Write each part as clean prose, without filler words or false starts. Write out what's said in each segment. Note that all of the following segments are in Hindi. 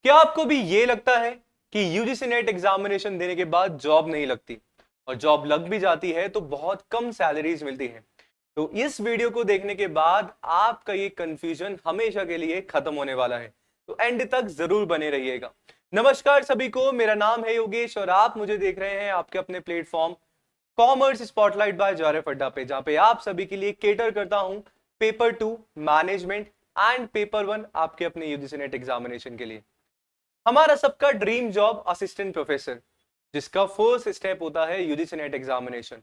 क्या आपको भी ये लगता है कि यूजीसी नेट एग्जामिनेशन देने के बाद जॉब नहीं लगती और जॉब लग भी जाती है तो बहुत कम सैलरीज मिलती है? तो इस वीडियो को देखने के बाद आपका ये कंफ्यूजन हमेशा के लिए खत्म होने वाला है, तो एंड तक जरूर बने रहिएगा। नमस्कार सभी को, मेरा नाम है योगेश और आप मुझे देख रहे हैं आपके अपने प्लेटफॉर्म कॉमर्स स्पॉटलाइट बाय जारेफ अड्डा पे, जहां पे आप सभी के लिए केटर करता हूं पेपर 2 मैनेजमेंट एंड पेपर 1 आपके अपने यूजीसी नेट एग्जामिनेशन के लिए। हमारा सबका ड्रीम जॉब असिस्टेंट प्रोफेसर, जिसका फर्स्ट स्टेप होता है UGC net examination.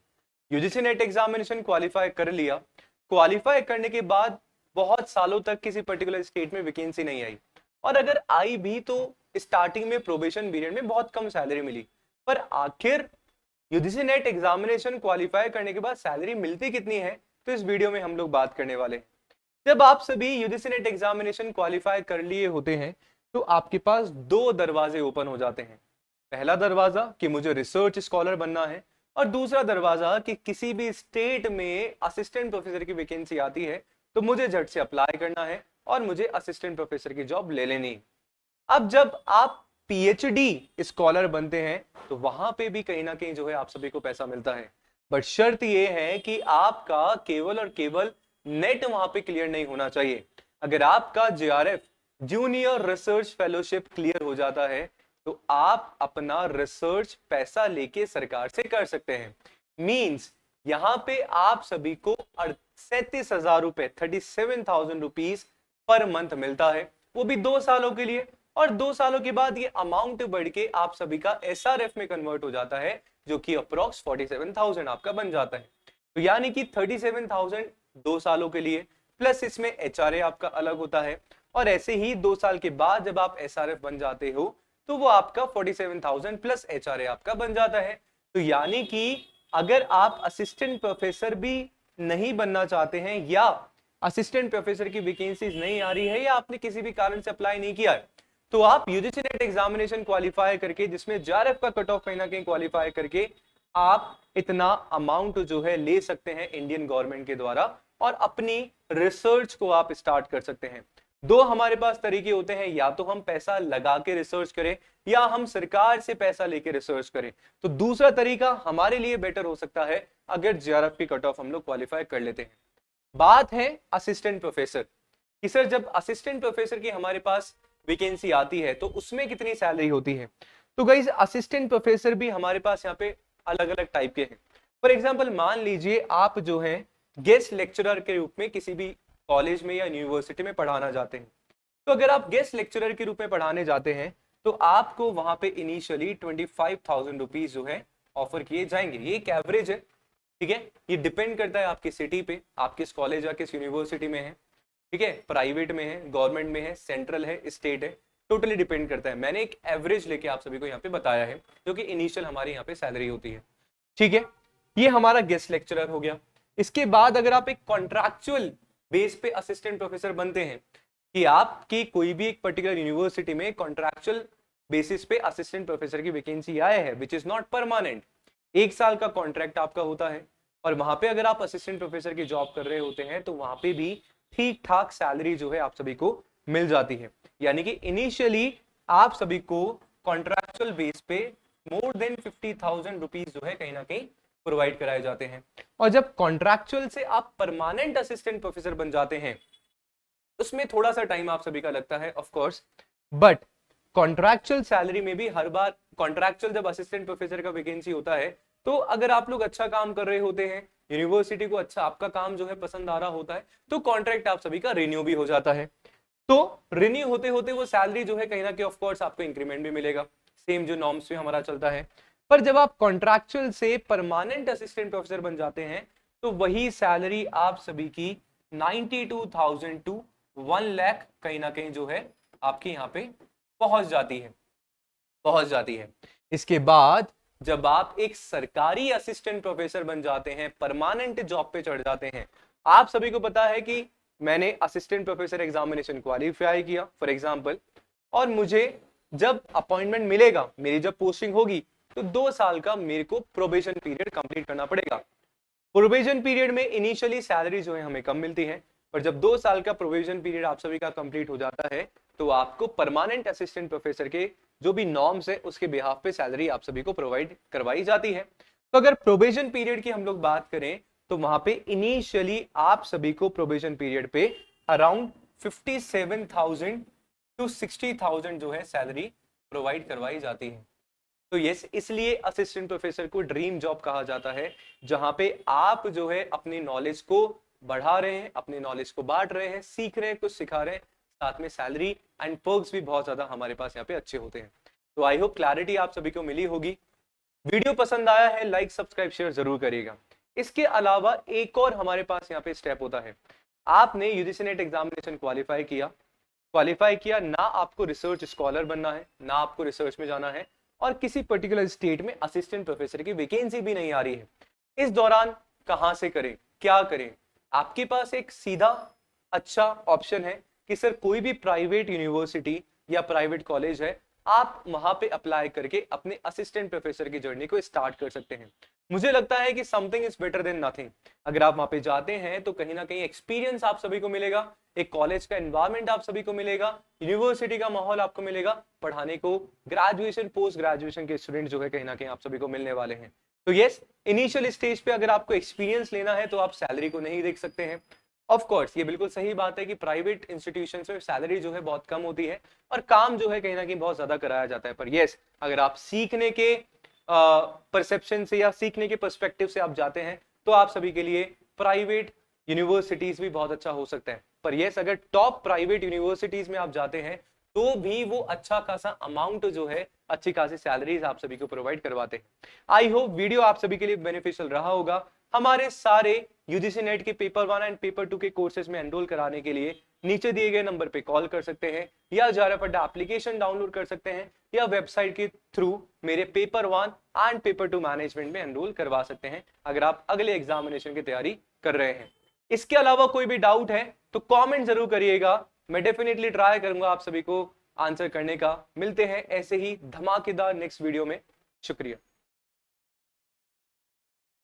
UGC net examination qualify कर लिया, क्वालिफाई करने के बाद बहुत सालों तक किसी पर्टिकुलर स्टेट में वैकेंसी नहीं आई, और अगर आई भी तो स्टार्टिंग में प्रोबेशन पीरियड में बहुत कम सैलरी मिली। पर आखिर यूजीसी नेट एग्जामिनेशन क्वालिफाई करने के बाद सैलरी मिलती कितनी है, तो इस वीडियो में हम लोग बात करने वाले हैं। जब आप सभी यूजीसी नेट एग्जामिनेशन क्वालिफाई कर लिए होते हैं तो आपके पास दो दरवाजे ओपन हो जाते हैं। पहला दरवाजा कि मुझे रिसर्च स्कॉलर बनना है, और दूसरा दरवाजा कि किसी भी स्टेट में असिस्टेंट प्रोफेसर की वैकेंसी आती है तो मुझे झट से अप्लाई करना है और मुझे असिस्टेंट प्रोफेसर की जॉब ले लेनी है। अब जब आप पीएचडी स्कॉलर बनते हैं तो वहां पे भी कहीं ना कहीं जो है आप सभी को पैसा मिलता है, बट शर्त यह है कि आपका केवल और केवल नेट वहां पे क्लियर नहीं होना चाहिए। अगर आपका JRF junior research fellowship clear हो जाता है तो आप अपना रिसर्च पैसा लेके सरकार से कर सकते हैं। मींस यहां पे आप सभी को 37,000 रुपए 37,000 रुपीज पर मंथ मिलता है, वो भी 2 सालों के लिए। और 2 सालों के बाद ये अमाउंट बढ़ के आप सभी का एसआरएफ में कन्वर्ट हो जाता है, जो कि अप्रोक्स 47,000 आपका बन जाता है। तो यानी कि 37,000 2 सालों के लिए, प्लस इसमें एचआरए आपका अलग होता है, और ऐसे ही 2 साल के बाद जब आप एसआरएफ बन जाते हो तो वो आपका 47,000 प्लस एचआरए आपका बन जाता है। तो यानी कि अगर आप असिस्टेंट प्रोफेसर भी नहीं बनना चाहते हैं, या असिस्टेंट प्रोफेसर की वैकेंसीज नहीं आ रही है, या आपने किसी भी कारण से अप्लाई नहीं किया है, तो आप यूजीसी नेट एग्जामिनेशन क्वालिफाई करके, जिसमें जेआरएफ का कट ऑफ कहीं ना कहीं क्वालिफाई करके, आप इतना अमाउंट जो है ले सकते हैं इंडियन गवर्नमेंट के द्वारा, और अपनी रिसर्च को आप स्टार्ट कर सकते हैं। दो हमारे पास तरीके होते हैं, या तो हम पैसा लगा के रिसर्च करें या हम सरकार से पैसा लेके रिसर्च करें। तो दूसरा तरीका हमारे लिए बेटर हो सकता है अगर जेआरएफ की कट ऑफ हम लोग क्वालिफाई कर लेते हैं। बात है असिस्टेंट प्रोफेसर कि सर जब असिस्टेंट प्रोफेसर की हमारे पास वैकेंसी आती है तो उसमें कितनी सैलरी होती है। तो गाइस असिस्टेंट प्रोफेसर भी हमारे पास यहाँ पे अलग अलग टाइप के हैं। फॉर एग्जांपल मान लीजिए आप जो है गेस्ट लेक्चरर के रूप में किसी भी कॉलेज में या यूनिवर्सिटी में पढ़ाना जाते हैं। तो अगर आप गेस्ट लेक्चरर के रूप में पढ़ाने जाते हैं तो आपको वहां पे इनिशियली 25,000 रुपीज जो है ऑफर किए जाएंगे। ये एक एवरेज है, ठीक है। ये डिपेंड करता है आपकी सिटी पे, आप किस कॉलेज या किस यूनिवर्सिटी में है, ठीक है, प्राइवेट में है, गवर्नमेंट में है, सेंट्रल है, स्टेट है, टोटली डिपेंड करता है। मैंने एक एवरेज लेके आप सभी को यहाँ पे बताया है, जो कि इनिशियल हमारी यहाँ पे सैलरी होती है, ठीक है। ये हमारा गेस्ट लेक्चरर हो गया। इसके बाद अगर आप एक कॉन्ट्रैक्चुअल बेस पे असिस्टेंट प्रोफेसर बनते हैं, कि आपकी कोई भी एक पर्टिकुलर यूनिवर्सिटी में कॉन्ट्रैक्चुअल बेसिस पे असिस्टेंट प्रोफेसर की वैकेंसी आए है, विच इज नॉट परमानेंट, 1 साल का कॉन्ट्रैक्ट आपका होता है, और वहां पे अगर आप असिस्टेंट प्रोफेसर की जॉब कर रहे होते हैं तो वहां पे भी ठीक ठाक सैलरी जो है आप सभी को मिल जाती है। यानी कि इनिशियली आप सभी को कॉन्ट्रैक्चुअल बेस पे मोर देन 50,000 रुपीज जो है कहीं ना कहीं प्रोवाइड कराए जाते हैं। और जब कॉन्ट्रैक्चुअल से आप परमानेंट असिस्टेंट प्रोफेसर बन जाते हैं उसमें थोड़ा सा टाइम आप सभी का लगता है of course, but contractual salary में भी हर बार कॉन्ट्रैक्चुअल जब असिस्टेंट प्रोफेसर का वैकेंसी होता है तो अगर आप लोग अच्छा काम कर रहे होते हैं, यूनिवर्सिटी को अच्छा आपका काम जो है पसंद आ रहा होता है, तो कॉन्ट्रैक्ट आप सभी का रिन्यू भी हो जाता है। तो रिन्यू होते होते वो सैलरी जो है कहीं ना कहीं ऑफ कोर्स आपको इंक्रीमेंट भी मिलेगा, सेम जो नॉर्म्स में हमारा चलता है। पर जब आप कॉन्ट्रैक्चुअल से परमानेंट असिस्टेंट प्रोफेसर बन जाते हैं तो वही सैलरी आप सभी की 92,000 टू 1 लाख कहीं ना कहीं जो है आपके यहाँ पे पहुंच जाती है। इसके बाद जब आप एक सरकारी असिस्टेंट प्रोफेसर बन जाते हैं, परमानेंट जॉब पे चढ़ जाते हैं, आप सभी को पता है कि मैंने असिस्टेंट प्रोफेसर एग्जामिनेशन क्वालिफाई किया फॉर एग्जांपल, और मुझे जब अपॉइंटमेंट मिलेगा, मेरी जब पोस्टिंग होगी, तो 2 साल का मेरे को प्रोबेशन पीरियड कंप्लीट करना पड़ेगा। प्रोबेशन पीरियड में इनिशियली सैलरी जो है हमें कम मिलती है, और जब 2 साल का प्रोविजन पीरियड आप सभी का कंप्लीट हो जाता है तो आपको परमानेंट असिस्टेंट प्रोफेसर के जो भी नॉर्म्स है उसके बिहाफ पे सैलरी आप सभी को प्रोवाइड करवाई जाती है। तो अगर प्रोविजन पीरियड की हम लोग बात करें तो वहां पे इनिशियली आप सभी को प्रोविजन पीरियड पे अराउंड 57,000 टू 60,000 जो है सैलरी प्रोवाइड करवाई जाती है। तो यस, इसलिए असिस्टेंट प्रोफेसर को ड्रीम जॉब कहा जाता है, जहां पे आप जो है अपनी नॉलेज को बढ़ा रहे हैं, अपनी नॉलेज को बांट रहे हैं, सीख रहे हैं, कुछ सिखा रहे हैं, साथ में सैलरी एंड पर्क्स भी बहुत ज्यादा हमारे पास यहाँ पे अच्छे होते हैं। तो आई होप क्लैरिटी आप सभी को मिली होगी। वीडियो पसंद आया है लाइक सब्सक्राइब शेयर जरूर करिएगा। इसके अलावा एक और हमारे पास यहाँ पे स्टेप होता है, आपने यूजीसी नेट एग्जामिनेशन क्वालिफाई किया ना, आपको रिसर्च स्कॉलर बनना है, ना आपको रिसर्च में जाना है, और किसी पर्टिकुलर स्टेट में असिस्टेंट प्रोफेसर की वैकेंसी भी नहीं आ रही है। इस दौरान कहां से करें, क्या करें? आपके पास एक सीधा अच्छा ऑप्शन है कि सर कोई भी प्राइवेट यूनिवर्सिटी या प्राइवेट कॉलेज है, आप वहां पे अप्लाई करके अपने असिस्टेंट प्रोफेसर की जर्नी को स्टार्ट कर सकते हैं। मुझे लगता है कि something is better than nothing. अगर आप वहां पे जाते हैं तो कहीं ना कहीं एक्सपीरियंस आप सभी को मिलेगा, एक कॉलेज का एनवायरनमेंट आप सभी को मिलेगा, यूनिवर्सिटी का माहौल आपको मिलेगा, पढ़ाने को ग्रेजुएशन पोस्ट ग्रेजुएशन के स्टूडेंट जो है कहीं ना कहीं आप सभी को मिलने वाले हैं। तो यस, इनिशियल स्टेज पे अगर आपको एक्सपीरियंस लेना है तो आप सैलरी को नहीं देख सकते हैं। ऑफ कोर्स ये बिल्कुल सही बात है कि प्राइवेट इंस्टीट्यूशन में सैलरी जो है बहुत कम होती है और काम जो है कहीं ना कहीं बहुत ज्यादा कराया जाता है। पर यस, अगर आप सीखने के परसेप्शन से या सीखने के पर्सपेक्टिव से आप जाते हैं तो आप सभी के लिए प्राइवेट यूनिवर्सिटीज भी बहुत अच्छा हो सकता है। पर यस, अगर टॉप प्राइवेट यूनिवर्सिटीज में आप जाते हैं तो भी वो अच्छा खासा अमाउंट जो है, अच्छी खासी सैलरीज आप सभी को प्रोवाइड करवाते हैं। आई होप वीडियो आप सभी के लिए बेनिफिशियल रहा होगा। हमारे सारे यूजीसी नेट के पेपर 1 एंड पेपर 2 के कोर्सेज में एनरोल कराने के लिए नीचे दिए गए नंबर पे कॉल कर सकते हैं, या जारफ अड्डा एप्लीकेशन डाउनलोड कर सकते हैं, या वेबसाइट के थ्रू मेरे पेपर 1 एंड पेपर 2 मैनेजमेंट में एनरोल करवा सकते हैं अगर आप अगले एग्जामिनेशन की तैयारी कर रहे हैं। इसके अलावा कोई भी डाउट है तो कमेंट जरूर करिएगा, मैं डेफिनेटली ट्राई करूंगा आप सभी को आंसर करने का। मिलते हैं ऐसे ही धमाकेदार नेक्स्ट वीडियो में। शुक्रिया।